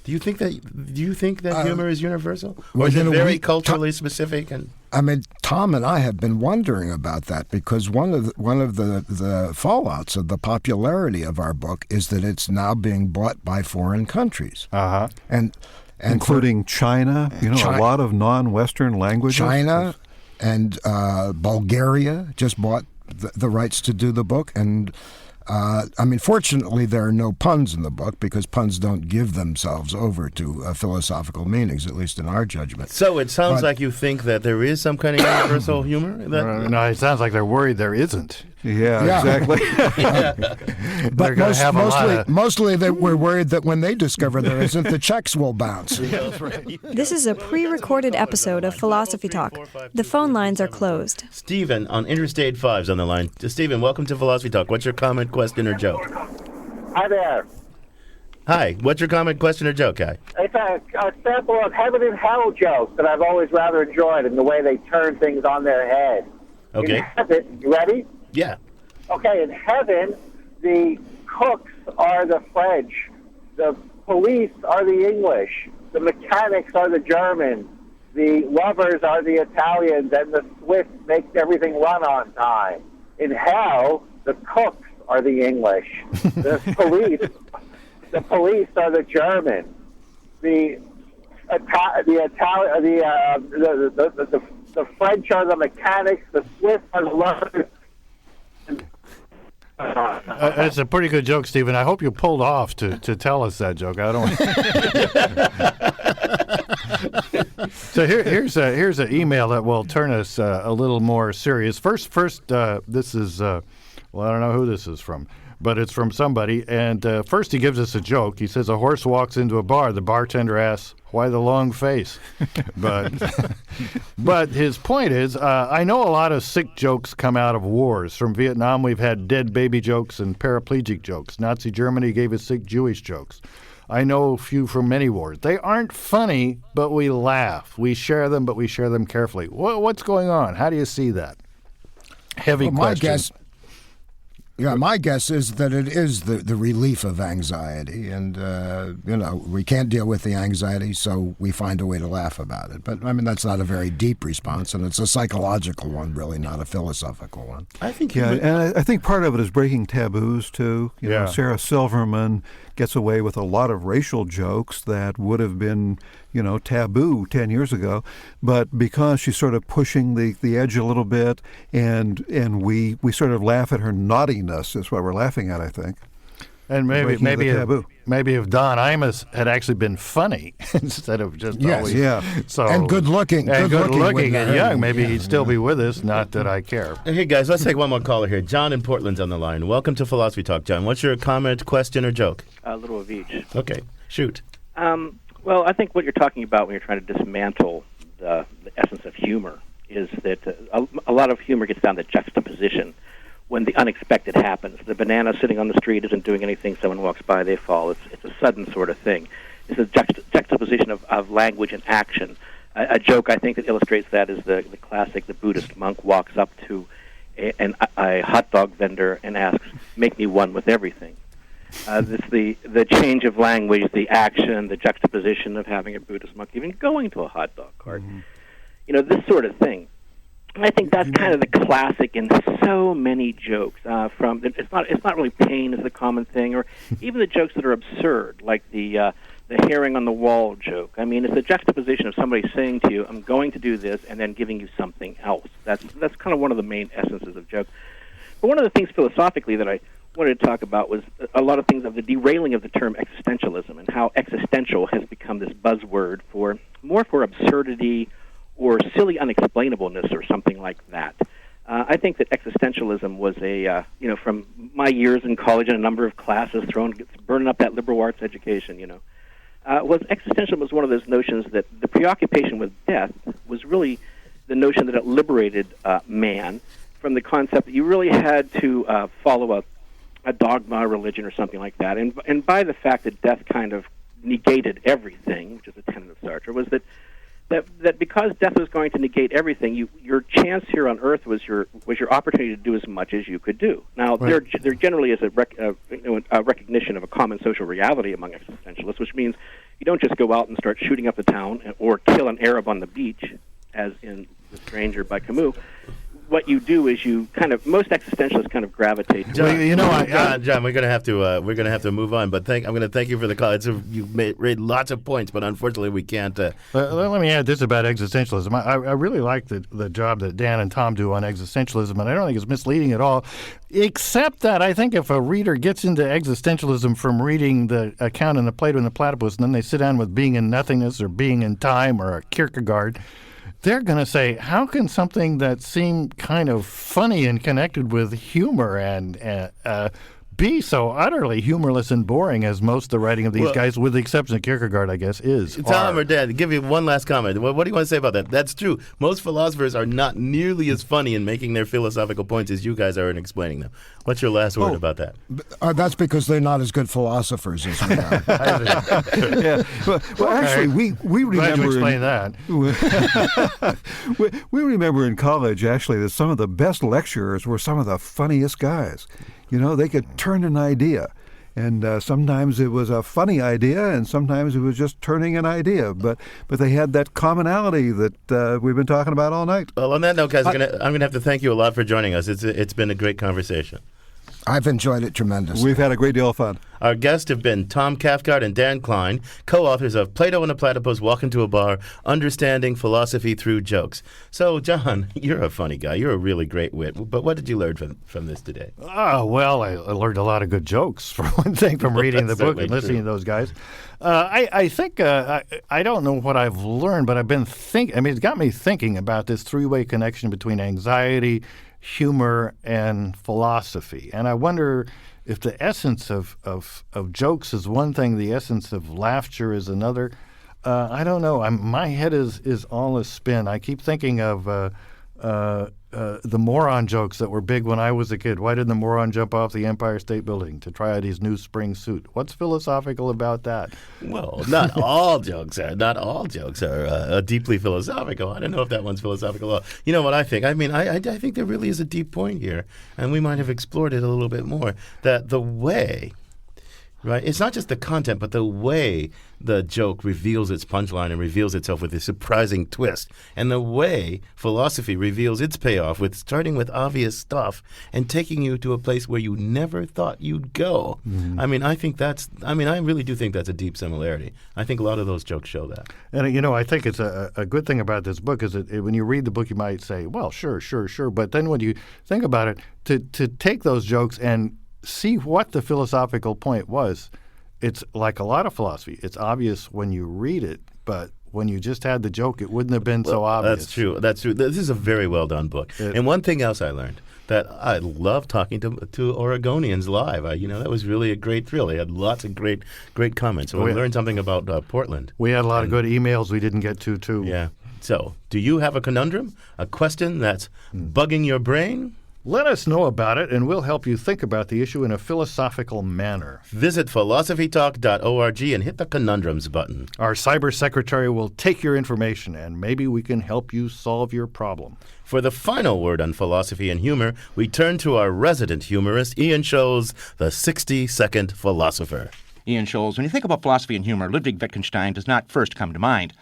Speaker 2: Do you think that humor is universal, or is it very culturally specific? And
Speaker 10: I mean, Tom and I have been wondering about that, because one of the fallouts of the popularity of our book is that it's now being bought by foreign countries, and
Speaker 9: including China. A lot of non-Western languages.
Speaker 10: China. And Bulgaria just bought the rights to do the book. And fortunately, there are no puns in the book because puns don't give themselves over to philosophical meanings, at least in our judgment.
Speaker 2: So it sounds like you think that there is some kind of universal humor?
Speaker 1: No, it sounds like they're worried there isn't.
Speaker 9: Yeah. Exactly.
Speaker 10: But mostly we're worried that when they discover there isn't, the checks will bounce.
Speaker 1: That's right.
Speaker 4: This is a pre-recorded episode of Philosophy Talk. The phone lines are closed.
Speaker 2: Stephen on Interstate 5's on the line. Stephen, welcome to Philosophy Talk. What's your comment, question, or joke?
Speaker 18: Hi there.
Speaker 2: Hi. What's your comment, question, or joke, guy?
Speaker 18: It's a sample of heaven and hell jokes that I've always rather enjoyed in the way they turn things on their head.
Speaker 2: Okay.
Speaker 18: In heaven, you ready?
Speaker 2: Yeah.
Speaker 18: Okay, in heaven, the cooks are the French, the police are the English, the mechanics are the Germans, the lovers are the Italians, and the Swiss makes everything run on time. In hell, the cooks are the English, the police are the Germans, the French are the mechanics, the Swiss are the lovers.
Speaker 1: It's a pretty good joke, Stephen. I hope you pulled off to tell us that joke. I don't. So here's an email that will turn us a little more serious. First, this is I don't know who this is from, but it's from somebody. And first, he gives us a joke. He says a horse walks into a bar. The bartender asks, "Why the long face?" But his point is, I know a lot of sick jokes come out of wars. From Vietnam, we've had dead baby jokes and paraplegic jokes. Nazi Germany gave us sick Jewish jokes. I know a few from many wars. They aren't funny, but we laugh. We share them, but we share them carefully. What's going on? How do you see that? Heavy question.
Speaker 10: My guess is that it is the relief of anxiety, and we can't deal with the anxiety, so we find a way to laugh about it. But that's not a very deep response, and it's a psychological one, really, not a philosophical one.
Speaker 2: I think,
Speaker 9: and I think part of it is breaking taboos too. You know, Sarah Silverman gets away with a lot of racial jokes that would have been, taboo 10 years ago, but because she's sort of pushing the edge a little bit, and we sort of laugh at her naughtiness is what we're laughing at, I think.
Speaker 1: And maybe if Don Imus had actually been funny instead of just always
Speaker 10: and good looking
Speaker 1: and young, maybe he'd still be with us. Not that I care.
Speaker 2: Hey guys, let's take one more caller here. John in Portland's on the line. Welcome to Philosophy Talk, John. What's your comment, question, or joke?
Speaker 19: A little of each.
Speaker 2: Okay, shoot.
Speaker 19: Well, I think what you're talking about when you're trying to dismantle the essence of humor is that a lot of humor gets down to juxtaposition. When the unexpected happens, the banana sitting on the street isn't doing anything. Someone walks by, they fall. It's a sudden sort of thing. It's a juxtaposition of language and action. A joke I think that illustrates that is the classic: the Buddhist monk walks up to a hot dog vendor and asks, "Make me one with everything." It's the change of language, the action, the juxtaposition of having a Buddhist monk even going to a hot dog cart. Mm-hmm. This sort of thing. I think that's kind of the classic in so many jokes. It's not really pain is the common thing, or even the jokes that are absurd, like the herring on the wall joke. I mean, it's a juxtaposition of somebody saying to you, "I'm going to do this," and then giving you something else. That's kind of one of the main essences of jokes. But one of the things philosophically that I wanted to talk about was a lot of things of the derailing of the term existentialism and how existential has become this buzzword for absurdity or silly unexplainableness or something like that. I think that existentialism was from my years in college and a number of classes burning up that liberal arts education, existentialism was one of those notions that the preoccupation with death was really the notion that it liberated man from the concept that you really had to follow a dogma, religion, or something like that. And by the fact that death kind of negated everything, which is a tenet of Sartre, was that because death was going to negate everything, your chance here on Earth was your opportunity to do as much as you could do. Now, there generally is a recognition of a common social reality among existentialists, which means you don't just go out and start shooting up the town or kill an Arab on the beach, as in The Stranger by Camus. what you do is you most existentialists kind of gravitate.
Speaker 2: John, John, we're gonna have to move on. But I'm gonna thank you for the call. You've made lots of points, but unfortunately we can't.
Speaker 1: Let me add this about existentialism. I really like the job that Dan and Tom do on existentialism, and I don't think it's misleading at all. Except that I think if a reader gets into existentialism from reading the account in the Plato and the Platypus, and then they sit down with being in nothingness or being in time or a Kierkegaard, they're going to say, how can something that seemed kind of funny and connected with humor and be so utterly humorless and boring as most of the writing of these guys, with the exception of Kierkegaard, I guess, is?
Speaker 2: Tom or Dan, give you one last comment. What do you want to say about that? That's true. Most philosophers are not nearly as funny in making their philosophical points as you guys are in explaining them. What's your last word about that?
Speaker 10: That's because they're not as good philosophers as we are.
Speaker 9: Yeah. Well, actually, we remember.
Speaker 1: Glad you explained that.
Speaker 9: we remember in college, actually, that some of the best lecturers were some of the funniest guys. They could turn an idea. And sometimes it was a funny idea, and sometimes it was just turning an idea. But they had that commonality that we've been talking about all night.
Speaker 2: Well, on that note, guys, I'm gonna have to thank you a lot for joining us. It's been a great conversation.
Speaker 10: I've enjoyed it tremendously.
Speaker 9: We've had a great deal of fun.
Speaker 2: Our guests have been Tom Cathcart and Dan Klein, co-authors of Plato and the Platypus, Walk into a Bar, Understanding Philosophy Through Jokes. So, John, you're a funny guy. You're a really great wit. But what did you learn from this today?
Speaker 1: Oh, well, I learned a lot of good jokes, for one thing, from reading the book and listening to those guys. I think, I don't know what I've learned, but I've been thinking, it's got me thinking about this three-way connection between anxiety, humor, and philosophy. And I wonder if the essence of jokes is one thing, the essence of laughter is another. I don't know. My head is all a spin. I keep thinking of the moron jokes that were big when I was a kid. Why didn't the moron jump off the Empire State Building to try out his new spring suit? What's philosophical about that?
Speaker 2: Well, not all jokes are deeply philosophical. I don't know if that one's philosophical at all. You know what I think? I think there really is a deep point here, and we might have explored it a little bit more. That the way, right? It's not just the content, but the way the joke reveals its punchline and reveals itself with a surprising twist, and the way philosophy reveals its payoff with starting with obvious stuff and taking you to a place where you never thought you'd go. Mm-hmm. I really do think that's a deep similarity. I think a lot of those jokes show that.
Speaker 1: And, I think it's a good thing about this book is that when you read the book, you might say, well, sure. But then when you think about it, to take those jokes and see what the philosophical point was. It's like a lot of philosophy. It's obvious when you read it, but when you just had the joke, it wouldn't have been so obvious.
Speaker 2: That's true. This is a very well done book. And one thing else I learned, that I love talking to Oregonians live. That was really a great thrill. They had lots of great comments. So we learned something about Portland.
Speaker 1: We had a lot of good emails we didn't get to, too.
Speaker 2: Yeah. So, do you have a conundrum? A question that's bugging your brain?
Speaker 1: Let us know about it, and we'll help you think about the issue in a philosophical manner.
Speaker 2: Visit philosophytalk.org and hit the conundrums button.
Speaker 1: Our cyber secretary will take your information, and maybe we can help you solve your problem.
Speaker 2: For the final word on philosophy and humor, we turn to our resident humorist, Ian Scholes, the 60-second philosopher.
Speaker 20: Ian Scholes, when you think about philosophy and humor, Ludwig Wittgenstein does not first come to mind.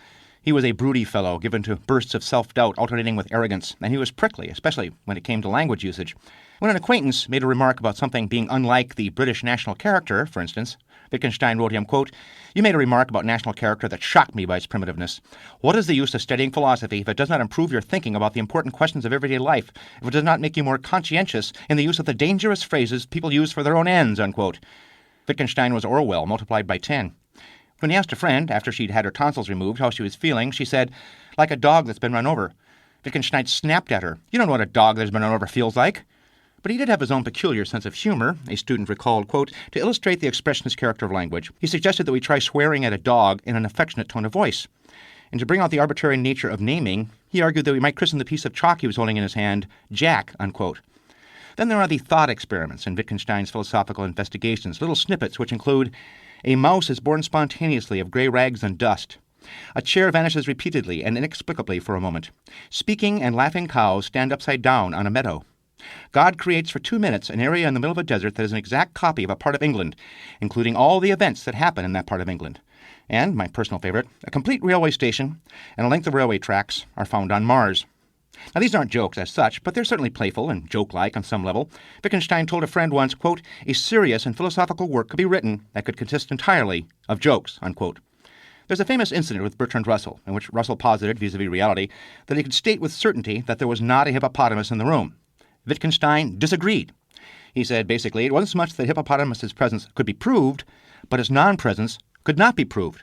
Speaker 20: He was a broody fellow, given to bursts of self-doubt alternating with arrogance, and he was prickly, especially when it came to language usage. When an acquaintance made a remark about something being unlike the British national character, for instance, Wittgenstein wrote him, quote, "You made a remark about national character that shocked me by its primitiveness. What is the use of studying philosophy if it does not improve your thinking about the important questions of everyday life, if it does not make you more conscientious in the use of the dangerous phrases people use for their own ends," unquote. Wittgenstein was Orwell multiplied by 10. When he asked a friend, after she'd had her tonsils removed, how she was feeling, she said, "Like a dog that's been run over." Wittgenstein snapped at her. "You don't know what a dog that's been run over feels like." But he did have his own peculiar sense of humor, a student recalled, quote, "To illustrate the expressionist character of language, he suggested that we try swearing at a dog in an affectionate tone of voice. And to bring out the arbitrary nature of naming, he argued that we might christen the piece of chalk he was holding in his hand, Jack," unquote. Then there are the thought experiments in Wittgenstein's philosophical investigations, little snippets which include, "A mouse is born spontaneously of gray rags and dust. A chair vanishes repeatedly and inexplicably for a moment. Speaking and laughing cows stand upside down on a meadow. God creates for 2 minutes an area in the middle of a desert that is an exact copy of a part of England, including all the events that happen in that part of England. And, my personal favorite, a complete railway station and a length of railway tracks are found on Mars." Now, these aren't jokes as such, but they're certainly playful and joke-like on some level. Wittgenstein told a friend once, quote, "A serious and philosophical work could be written that could consist entirely of jokes," unquote. There's a famous incident with Bertrand Russell, in which Russell posited, vis-a-vis reality, that he could state with certainty that there was not a hippopotamus in the room. Wittgenstein disagreed. He said, basically, it wasn't so much that hippopotamus's presence could be proved, but his non-presence could not be proved.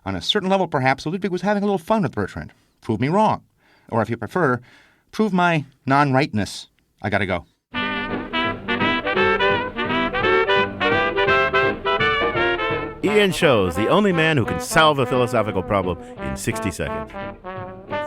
Speaker 20: On a certain level, perhaps, Ludwig was having a little fun with Bertrand. Prove me wrong. Or, if you prefer, prove my non-rightness. I gotta go.
Speaker 2: Ian Shows, the only man who can solve a philosophical problem in 60 seconds.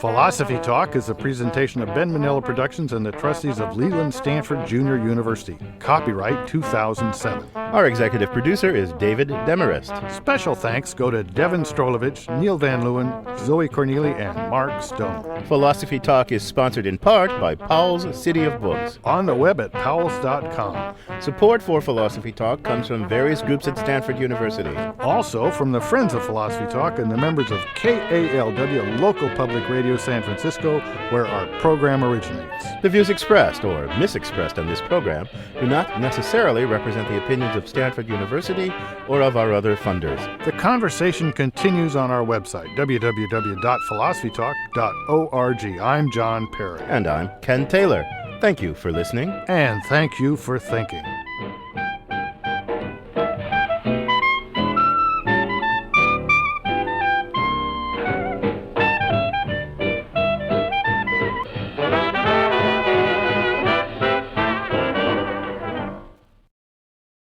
Speaker 1: Philosophy Talk is a presentation of Ben Manila Productions and the trustees of Leland Stanford Junior University. Copyright 2007.
Speaker 2: Our executive producer is David Demarest.
Speaker 1: Special thanks go to Devin Strolovich, Neil Van Leeuwen, Zoe Corneli, and Mark Stone.
Speaker 2: Philosophy Talk is sponsored in part by Powell's City of Books.
Speaker 1: On the web at powells.com.
Speaker 2: Support for Philosophy Talk comes from various groups at Stanford University.
Speaker 1: Also from the Friends of Philosophy Talk and the members of KALW Local Public Radio San Francisco, where our program originates.
Speaker 2: The views expressed or misexpressed on this program do not necessarily represent the opinions of Stanford University or of our other funders.
Speaker 1: The conversation continues on our website, www.philosophytalk.org. I'm John Perry.
Speaker 2: And I'm Ken Taylor. Thank you for listening.
Speaker 1: And thank you for thinking.